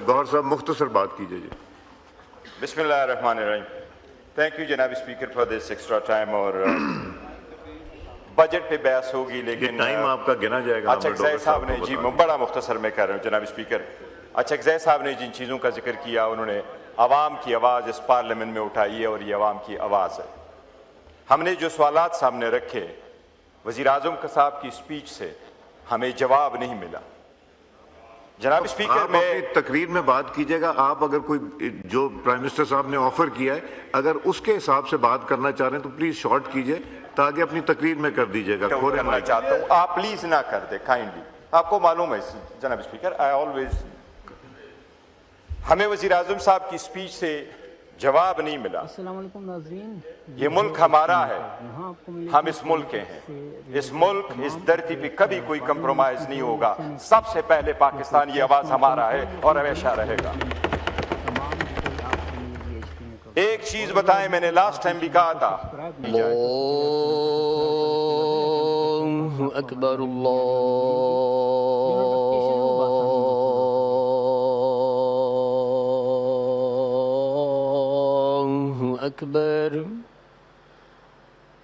गौहर साहब मुख्तसर बात कीजिए जी। बिस्मिल्लाहिर्रहमानिर्रहीम। थैंक यू जनाब speaker for this extra time. और बजट पे बहस होगी लेकिन टाइम आपका गिना जाएगा। अचकज़ई साहब ने जी बड़ा मुख्तसर में कह रहा हूँ जनाब स्पीकर। अचकज़ई साहब ने जिन चीज़ों का जिक्र किया उन्होंने आवाम की आवाज़ इस पार्लियामेंट में उठाई है और ये आवाम की आवाज़ है। हमने जो सवालात सामने रखे वज़ीर आज़म साहब की स्पीच से हमें जवाब नहीं मिला। जनाब स्पीकर आप अपनी तकरीर में बात कीजिएगा। आप अगर कोई जो प्राइम मिनिस्टर साहब ने ऑफर किया है अगर उसके हिसाब से बात करना चाह रहे हैं तो प्लीज शॉर्ट कीजिए ताकि अपनी तकरीर में कर दीजिएगा। करना चाहता हूँ आप प्लीज ना कर दे काइंडली। आपको मालूम है जनाब स्पीकर आई ऑलवेज हमें वज़ीर आज़म साहब की स्पीच से जवाब नहीं मिला। ये मुल्क हमारा है, हम इस मुल्क के हैं। इस मुल्क इस धरती पे कभी कोई कंप्रोमाइज नहीं होगा। सबसे पहले पाकिस्तान ये आवाज हमारा है और हमेशा रहेगा। एक चीज बताएं, मैंने लास्ट टाइम भी कहा था अल्लाहु अकबर अकबर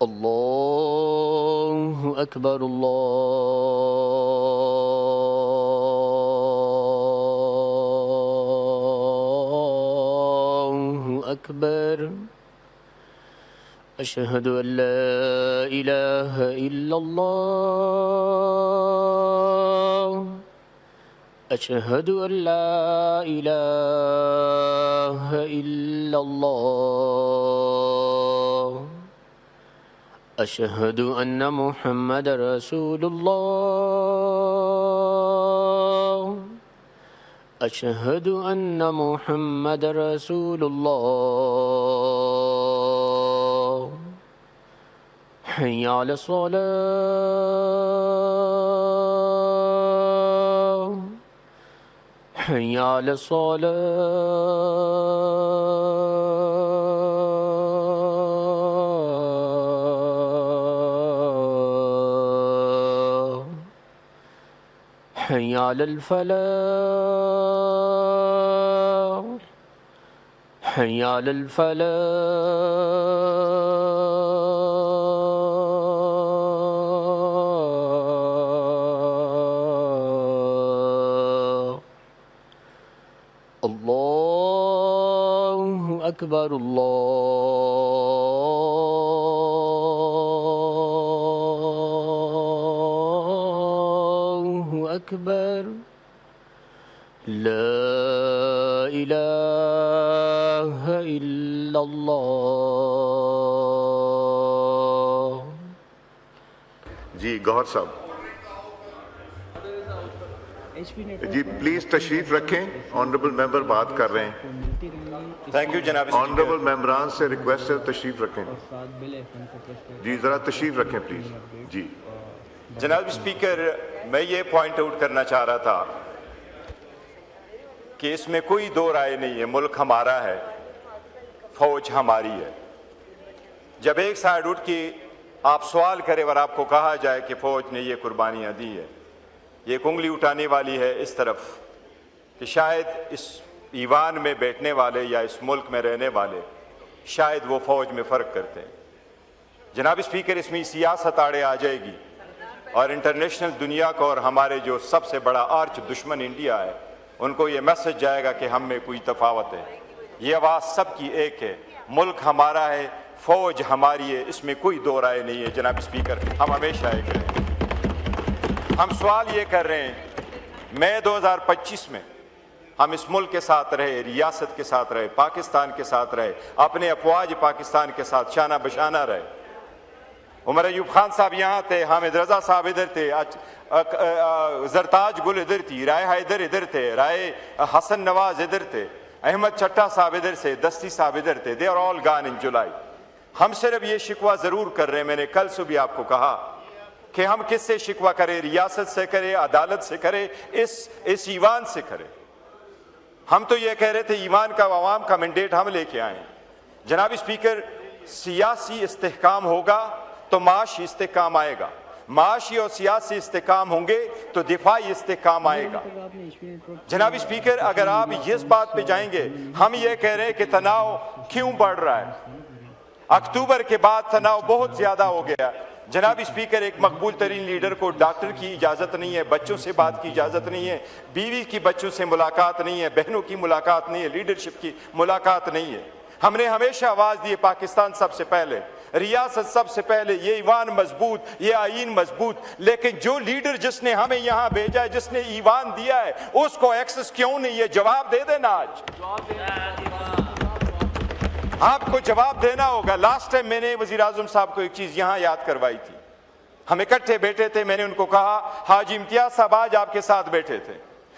अल्लाहु अकबर अल्लाहु अकबर अशहदु अल्ला इलाहा इल्लल्लाह अशहदु अल्ला इलाहा इल्लल्लाह अशहदु अन्ना मुहम्मद रसूलुल्लाह अशहदु अन्ना मुहम्मद रसूलुल्लाह हय्या अला सलाह हय्या अला सलाह हय्या अलल फलाह हय्या अलल फलाह अल्लाहु अकबर अल्लाहु अकबर ला इलाहा इल्लल्लाह। जी गौहर साहब जी प्लीज तशरीफ रखें। ऑनरेबल मेंबर बात कर रहे हैं। थैंक यू जनाब। ऑनरेबल मेंबरान से रिक्वेस्ट है तशरीफ रखें जी, जरा तशरीफ रखें प्लीज। जी जनाब स्पीकर मैं ये पॉइंट आउट करना चाह रहा था कि इसमें कोई दो राय नहीं है। मुल्क हमारा है, फौज हमारी है। जब एक साइड उठ के आप सवाल करें और आपको कहा जाए कि फौज ने ये कुर्बानियां दी है, ये उंगली उठाने वाली है इस तरफ कि शायद इस ईवान में बैठने वाले या इस मुल्क में रहने वाले शायद वो फौज में फ़र्क करते हैं। जनाब स्पीकर इसमें सियासत आड़े आ जाएगी और इंटरनेशनल दुनिया को और हमारे जो सबसे बड़ा आर्च दुश्मन इंडिया है उनको ये मैसेज जाएगा कि हम में कोई तफावत है। ये आवाज़ सबकी एक है। मुल्क हमारा है, फौज हमारी है, इसमें कोई दो राय नहीं है। जनाब स्पीकर हम हमेशा एक रहे। हम सवाल ये कर रहे हैं मई 2025 में हम इस मुल्क के साथ रहे, रियासत के साथ रहे, पाकिस्तान के साथ रहे, अपने अफवाज पाकिस्तान के साथ शाना बशाना रहे। उमर अयूब खान साहब यहाँ थे, हामिद रजा साहब इधर थे, जरताज गुल इधर थी, राय हैदर इधर थे, राय हसन नवाज इधर थे, अहमद चट्टा साहब इधर से, दस्ती साहब इधर थे। They are all gone in July. हम सिर्फ ये शिकवा जरूर कर रहे हैं, मैंने कल से भी आपको कहा कि हम किससे शिकवा करें, रियासत से करें, अदालत से करें, इस ईवान से करें। हम तो ये कह रहे थे ईवान का अवाम का मैंडेट हम लेके आए। जनाब स्पीकर सियासी इस्तेहकाम होगा तो माशी इस्तेहकाम आएगा। माशी और सियासी इस्तेकाम होंगे तो दिफाई इस्तेकाम आएगा। जनाब स्पीकर, अगर आप इस बात पे जाएंगे, हम ये कह रहे हैं कि तनाव क्यों बढ़ रहा है, अक्टूबर के बाद तनाव बहुत ज्यादा हो गया। जनाब स्पीकर, एक मकबूल तरीन लीडर को डॉक्टर की इजाज़त नहीं है, बच्चों से बात की इजाज़त नहीं है, बीवी की बच्चों से मुलाकात नहीं है, बहनों की मुलाकात नहीं है, लीडरशिप की मुलाकात नहीं है। हमने हमेशा आवाज़ दी पाकिस्तान सबसे पहले, रियासत सबसे पहले, ये ईवान मजबूत, ये आईन मजबूत। लेकिन जो लीडर जिसने हमें यहाँ भेजा है, जिसने ईवान दिया है, उसको एक्सेस क्यों नहीं है? जवाब दे देना। आज आपको जवाब देना होगा। लास्ट टाइम मैंने वजीर आजम साहब को एक चीज यहां याद करवाई थी, हम इकट्ठे बैठे थे, मैंने उनको कहा हाजी इम्तियाज साहब आज आपके साथ बैठे थे,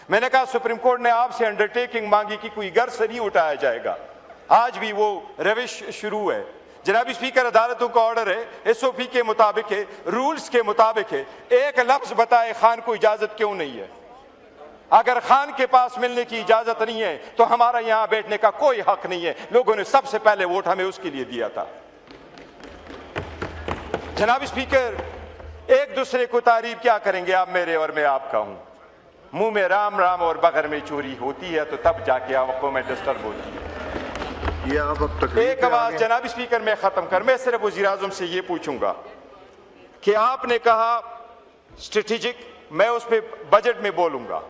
मैंने कहा सुप्रीम कोर्ट ने आपसे अंडरटेकिंग मांगी कि कोई घर से नहीं उठाया जाएगा। आज भी वो रविश शुरू है। जनाब स्पीकर, अदालतों का ऑर्डर है, एसओपी के मुताबिक है, रूल्स के मुताबिक है। एक लफ्ज बताए खान को इजाजत क्यों नहीं है? अगर खान के पास मिलने की इजाजत नहीं है तो हमारा यहां बैठने का कोई हक नहीं है। लोगों ने सबसे पहले वोट हमें उसके लिए दिया था। जनाब स्पीकर, एक दूसरे को तारीफ क्या करेंगे? आप मेरे और मैं आपका हूं। मुंह में राम राम और बगर में चोरी होती है तो तब जाके आपको में डिस्टर्ब होती है। ये आप अब तक एक आवाज जनाब स्पीकर, मैं खत्म कर, मैं सिर्फ वजीर आजम से ये पूछूंगा कि आपने कहा स्ट्रेटेजिक, मैं उस पर बजट में बोलूंगा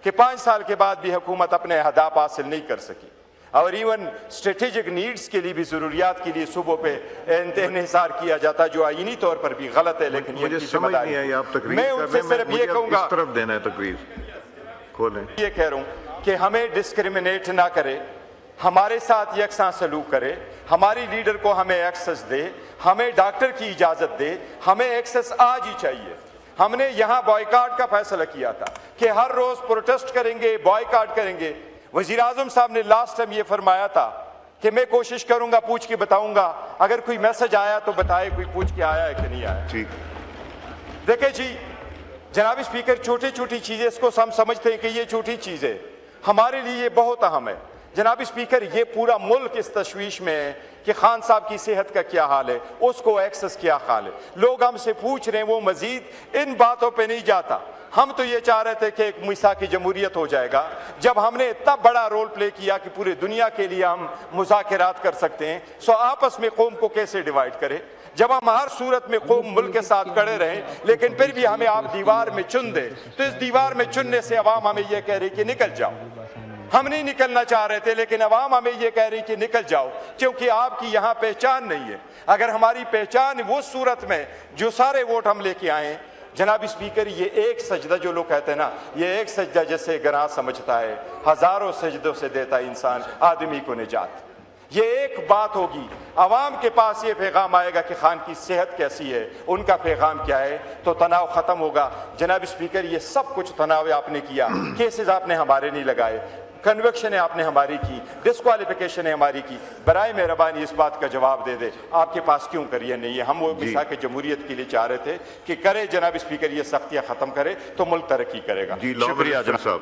कि 5 साल के बाद भी हुकूमत अपने अहदाफ हासिल नहीं कर सकी और इवन स्ट्रेटेजिक नीड्स के लिए भी, जरूरियात के लिए सूबों पे इन्हिसार किया जाता जो आईनी तौर पर भी गलत है। लेकिन मुझे समझ नहीं आई, आप तकरीर मैं उनसे सिर्फ ये कहूंगा, इस तरफ देना है तकरीर खोलें। ये कह रहा हूं कि हमें डिस्क्रिमिनेट ना करे, हमारे साथ यकसां सलूक करे, हमारी लीडर को हमें एक्सेस दे, हमें डॉक्टर की इजाजत दे, हमें एक्सेस आज ही चाहिए। हमने यहां बॉयकॉट का फैसला किया था कि हर रोज प्रोटेस्ट करेंगे, बॉयकॉट करेंगे। वजीर आजम साहब ने लास्ट टाइम ये फरमाया था कि मैं कोशिश करूंगा, पूछ के बताऊंगा, अगर कोई मैसेज आया तो बताए, कोई पूछ के आया है कि नहीं आया। ठीक, देखे जी जनाब स्पीकर, छोटी छोटी चीजें, इसको हम समझते हैं कि ये छोटी चीज है, हमारे लिए ये बहुत अहम है। जनाब स्पीकर, ये पूरा मुल्क इस तशवीश में है कि खान साहब की सेहत का क्या हाल है, उसको एक्सेस क्या हाल है। लोग हमसे पूछ रहे हैं, वो मजीद इन बातों पे नहीं जाता। हम तो ये चाह रहे थे कि एक मिसाक जमहूरियत हो जाएगा जब हमने इतना बड़ा रोल प्ले किया कि पूरे दुनिया के लिए हम मुज़ाकरात कर सकते हैं। सो आपस में कौम को कैसे डिवाइड करें जब हम हर सूरत में कौम मुल्क के साथ खड़े रहें, लेकिन फिर भी हमें आप दीवार में चुन दे, तो इस दीवार में चुनने से अवाम हमें यह कह रही कि निकल जाओ। हम नहीं निकलना चाह रहे थे, लेकिन अवाम हमें यह कह रही कि निकल जाओ, क्योंकि आपकी यहां पहचान नहीं है। अगर हमारी पहचान वो सूरत में जो सारे वोट हम लेके आए, जनाब स्पीकर, ये एक सजदा जो लोग कहते हैं ना, ये एक सजदा जैसे गनाह समझता है, हजारों सजदों से देता इंसान आदमी को निजात। ये एक बात होगी, अवाम के पास ये पैगाम आएगा कि खान की सेहत कैसी है, उनका पैगाम क्या है, तो तनाव खत्म होगा। जनाब स्पीकर, ये सब कुछ तनाव आपने किया, केसेस आपने हमारे नहीं लगाए, कन्विक्शन है आपने हमारी की, डिस्क्वालिफिकेशन है हमारी की। बराए मेहरबानी इस बात का जवाब दे दे, आपके पास क्यों करिए नहीं है। हम वो मिसाक जमहूरियत के लिए चाह रहे थे कि करे जनाब स्पीकर, ये सख्तियां खत्म करे तो मुल्क तरक्की करेगा। शुक्रिया जनाब साहब।